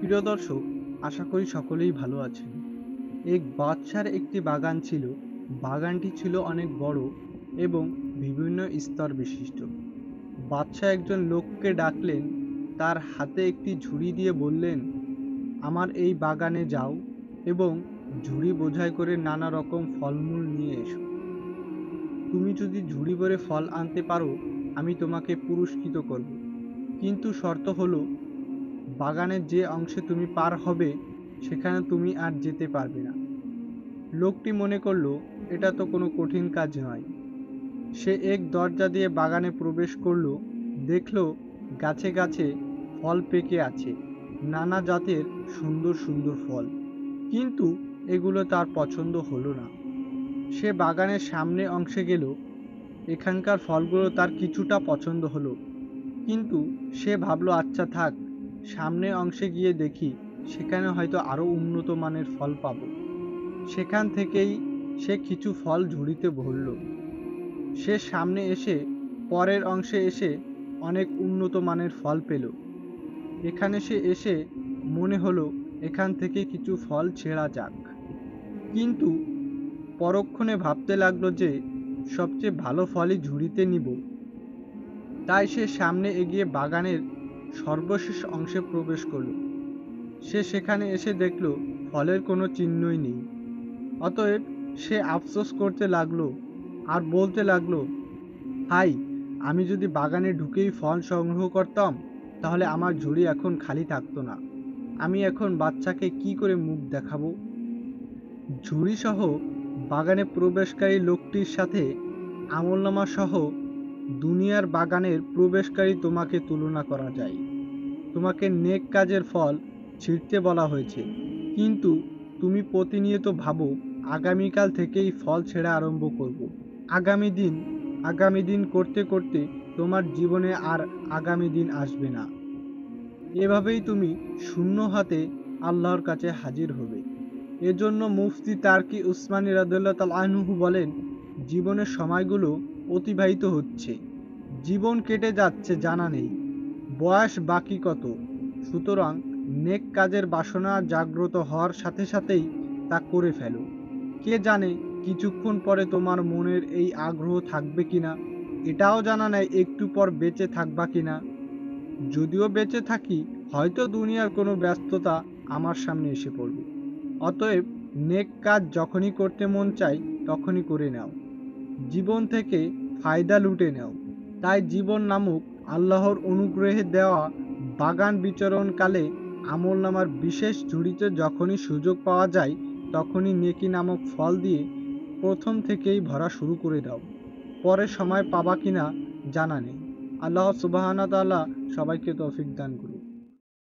প্রিয় দর্শক, আশা করি সকলেই ভালো আছেন। এক বাদশার একটি বাগান ছিল। বাগানটি ছিল অনেক বড় এবং বিভিন্ন স্তর বিশিষ্ট। বাদশাহ একজন লোককে ডাকলেন, তার হাতে একটি ঝুড়ি দিয়ে বললেন, আমার এই বাগানে যাও এবং ঝুড়ি বোঝাই করে নানা রকম ফলমূল নিয়ে এসো। তুমি যদি ঝুড়ি ভরে ফল আনতে পারো, আমি তোমাকে পুরস্কৃত করব। কিন্তু শর্ত হলো, বাগানের যে অংশে তুমি পার হবে সেখানে তুমি আর যেতে পারবে না। লোকটি মনে করল, এটা তো কোনো কঠিন কাজ নয়। সে এক দরজা দিয়ে বাগানে প্রবেশ করল। দেখল গাছে গাছে ফল পেকে আছে, নানা জাতের সুন্দর সুন্দর ফল। কিন্তু এগুলো তার পছন্দ হলো না। সে বাগানের সামনে অংশে গেল। এখানকার ফলগুলো তার কিছুটা পছন্দ হলো, কিন্তু সে ভাবলো, আচ্ছা থাক, সামনে অংশে গিয়ে দেখি, সেখানে হয়তো আরো উন্নত মানের ফল পাবো। সেখান থেকেই সে কিছু ফল ঝুড়িতে ভরল। সে সামনে এসে পরের অংশে এসে অনেক উন্নত মানের ফল পেল। এখানে সে এসে মনে হলো এখান থেকে কিছু ফল ছেঁড়া যাক। কিন্তু পরক্ষণে ভাবতে লাগলো যে সবচেয়ে ভালো ফলই ঝুড়িতে নিব। তাই সে সামনে এগিয়ে বাগানের সর্বশেষ অংশে প্রবেশ করল। সে সেখানে এসে দেখল ফলের কোনো চিহ্নই নেই। অতএব সে আফসোস করতে লাগলো আর বলতে লাগলো, হাই, আমি যদি বাগানে ঢুকেই ফল সংগ্রহ করতাম, তাহলে আমার ঝুড়ি এখন খালি থাকতো না। আমি এখন বাচ্চাকে কি করে মুখ দেখাবো? ঝুড়ি সহ বাগানে প্রবেশকারী লোকটির সাথে আমলনামা সহ দুনিয়ার বাগানের প্রবেশকারী তোমাকে তুলনা করা যায়। তোমাকে নেক কাজের ফল ছিঁড়তে বলা হয়েছে, কিন্তু তুমি প্রতিনিয়ত ভাবো, আগামীকাল থেকেই ফল ছেঁড়া আরম্ভ করব। আগামী দিন আগামী দিন করতে করতে তোমার জীবনে আর আগামী দিন আসবে না। এভাবেই তুমি শূন্য হাতে আল্লাহর কাছে হাজির হবে। এজন্য মুফতি তারকি উসমানী রাদিয়াল্লাহু তাআলা আনহু বলেন, জীবনের সময়গুলো অতিবাহিত হচ্ছে, জীবন কেটে যাচ্ছে জানা নেই, বয়স বাকি কত। সুতরাং নেক কাজের বাসনা জাগ্রত হওয়ার সাথে সাথেই তা করে ফেলো। কে জানে কিছুক্ষণ পরে তোমার মনের এই আগ্রহ থাকবে কিনা, এটাও জানা নেই একটু পর বেঁচে থাকবা কিনা। যদিও বেঁচে থাকি, হয়তো দুনিয়ার কোনো ব্যস্ততা আমার সামনে এসে পড়বে। অতএব নেক কাজ যখনই করতে মন চায় তখনই করে নাও, জীবন থেকে ফায়দা লুটে নাও। তাই জীবন নামক আল্লাহর অনুগ্রহে দেওয়া বাগান বিচরণকালে আমলনামার বিশেষ ঝুড়িতে যখনই সুযোগ পাওয়া যায়, তখনই নেকি নামক ফল দিয়ে প্রথম থেকেই ভরা শুরু করে দাও। পরে সময় পাবা কিনা জানা নেই। আল্লাহ সুবহানাহু ওয়া তাআলা সবাইকে তৌফিক দান করুন।